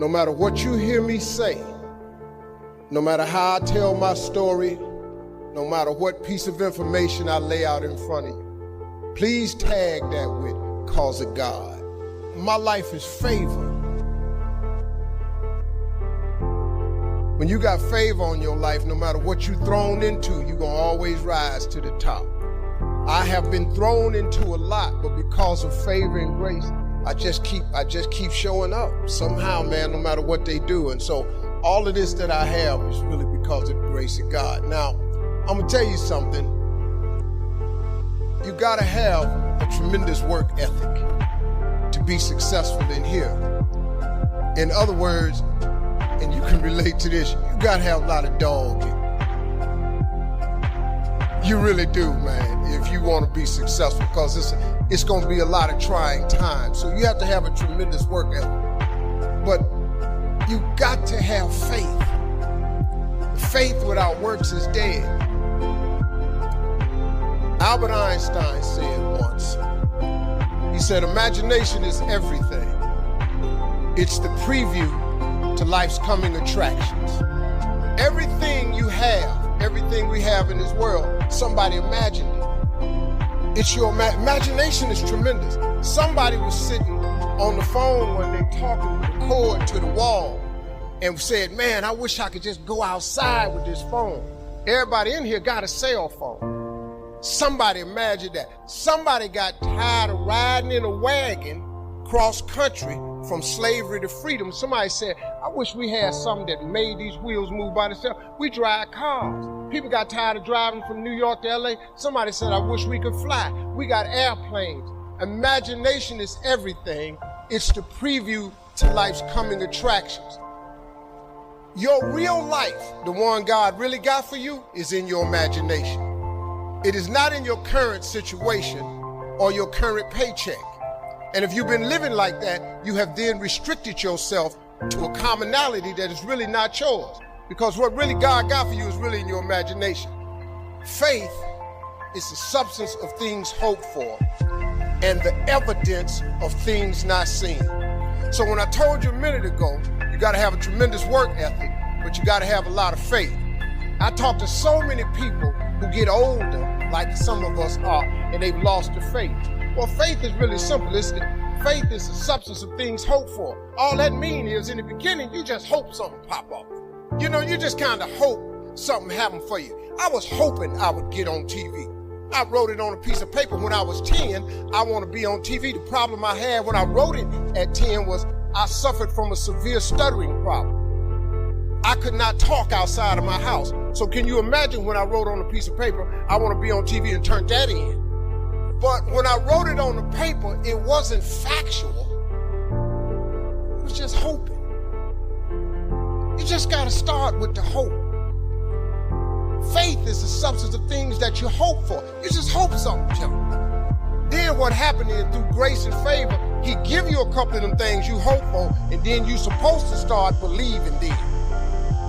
no matter what you hear me say, no matter how I tell my story, no matter what piece of information I lay out in front of you, please tag that with "cause of God." My life is favor. When you got favor on your life, no matter what you're thrown into, you're gonna always rise to the top. I have been thrown into a lot, but because of favor and grace, I just keep showing up somehow, man, no matter what they do. And so all of this that I have is really because of the grace of God. Now, I'm gonna tell you something. You gotta have a tremendous work ethic to be successful in here. In other words, and you can relate to this, you gotta have a lot of dog in it. You really do, man, if you wanna be successful, because it's gonna be a lot of trying times. So you have to have a tremendous work ethic. But you got to have faith. Faith without works is dead. Albert Einstein said once, he said, imagination is everything. It's the preview to life's coming attractions. Everything you have, everything we have in this world, somebody imagined it. It's your imagination is tremendous. Somebody was sitting on the phone one day talking with a cord to the wall and said, man, I wish I could just go outside with this phone. Everybody in here got a cell phone. Somebody imagined that. Somebody got tired of riding in a wagon cross country from slavery to freedom. Somebody said, I wish we had something that made these wheels move by themselves. We drive cars. People got tired of driving from New York to LA. Somebody said, I wish we could fly. We got airplanes. Imagination is everything. It's the preview to life's coming attractions. Your real life, the one God really got for you, is in your imagination. It is not in your current situation or your current paycheck. And if you've been living like that, you have then restricted yourself to a commonality that is really not yours. Because what really God got for you is really in your imagination. Faith is the substance of things hoped for and the evidence of things not seen. So when I told you a minute ago, you gotta have a tremendous work ethic, but you gotta have a lot of faith. I talk to so many people who get older, like some of us are, and they've lost their faith. Well, faith is really simple. Faith is the substance of things hoped for. All that means is in the beginning, you just hope something pop up. You know, you just kind of hope something happened for you. I was hoping I would get on TV. I wrote it on a piece of paper when I was 10. I want to be on TV. The problem I had when I wrote it at 10 was I suffered from a severe stuttering problem. I could not talk outside of my house. So can you imagine when I wrote on a piece of paper, I want to be on TV and turned that in? But when I wrote it on the paper, it wasn't factual. It was just hoping. You just got to start with the hope. Faith is the substance of things that you hope for. You just hope something, John. Then what happened is through grace and favor, he give you a couple of them things you hope for, and then you're supposed to start believing then.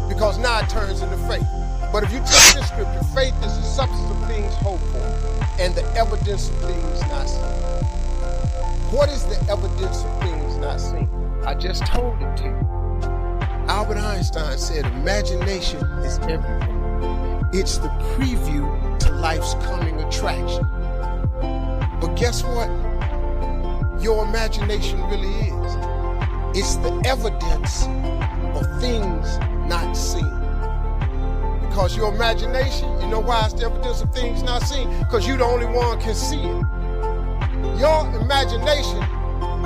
Because now it turns into faith. But if you take this scripture, faith is the substance of things hoped for and the evidence of things not seen. What is the evidence of things not seen? I just told it to you. Albert Einstein said, imagination is everything. It's the preview to life's coming attraction. But guess what? Your imagination really is. It's the evidence of things not seen. Because your imagination, you know why it's the evidence of things not seen? Because you're the only one can see it. Your imagination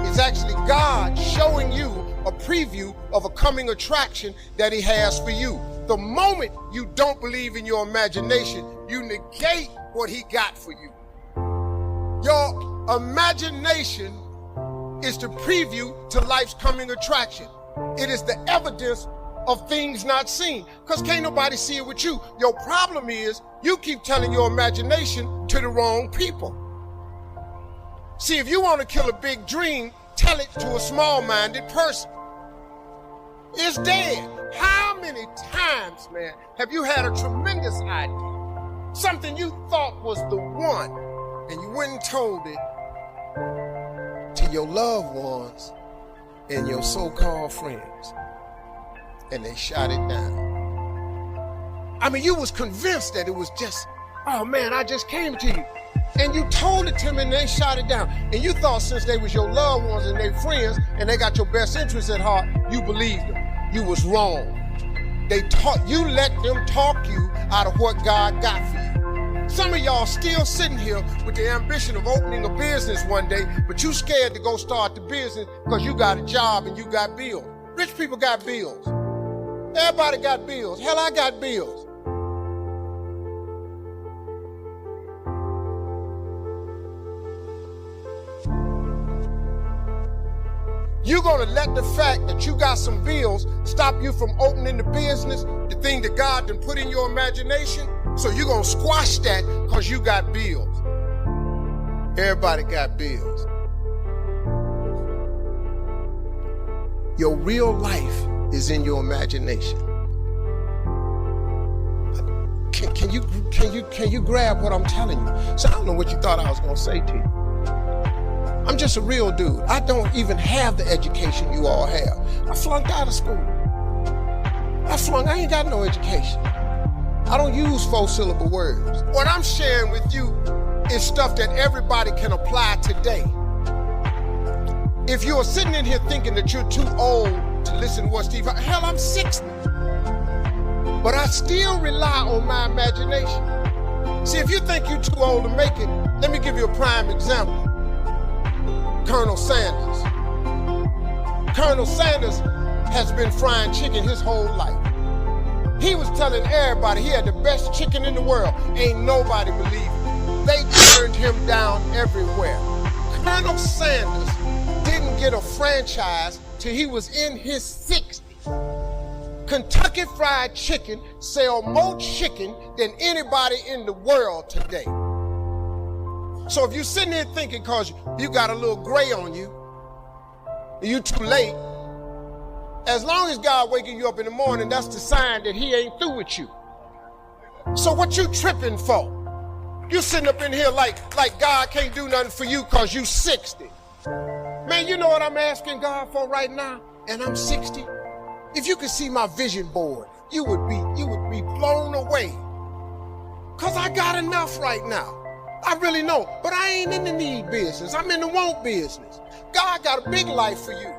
is actually God showing you a preview of a coming attraction that he has for you. The moment you don't believe in your imagination, you negate what he got for you. Your imagination is the preview to life's coming attraction. It is the evidence of things not seen, because can't nobody see it with you. Your problem is you keep telling your imagination to the wrong people. See, if you want to kill a big dream, tell it to a small-minded person. It's dead. How many times, man, have you had a tremendous idea? Something you thought was the one, and you went and told it to your loved ones, and your so-called friends, and they shot it down. I mean, you was convinced that it was just, oh man, I just came to you. And you told it to them and they shot it down. And you thought since they was your loved ones and they friends and they got your best interests at heart, you believed them. You was wrong. You let them talk you out of what God got for you. Some of y'all still sitting here with the ambition of opening a business one day, but you scared to go start the business because you got a job and you got bills. Rich people got bills. Everybody got bills. Hell, I got bills. You're going to let the fact that you got some bills stop you from opening the business, the thing that God done put in your imagination? So you're going to squash that because you got bills. Everybody got bills. Your real life is in your imagination. Can you grab what I'm telling you? So I don't know what you thought I was going to say to you. I'm just a real dude. I don't even have the education you all have. I flunked out of school. I ain't got no education. I don't use 4-syllable words. What I'm sharing with you is stuff that everybody can apply today. If you're sitting in here thinking that you're too old to listen to what Steve Harvey, hell, I'm 60. But I still rely on my imagination. See, if you think you're too old to make it, let me give you a prime example. Colonel Sanders. Colonel Sanders has been frying chicken his whole life. He was telling everybody he had the best chicken in the world. Ain't nobody believed it. They turned him down everywhere. Colonel Sanders didn't get a franchise till he was in his 60s. Kentucky Fried Chicken sell more chicken than anybody in the world today. So if you're sitting there thinking because you got a little gray on you, you too late, as long as God waking you up in the morning, that's the sign that he ain't through with you. So what you tripping for? You sitting up in here like God can't do nothing for you because you 60. Man, you know what I'm asking God for right now? And I'm 60. If you could see my vision board, you would be blown away. Because I got enough right now. I really know, but I ain't in the need business. I'm in the want business. God got a big life for you.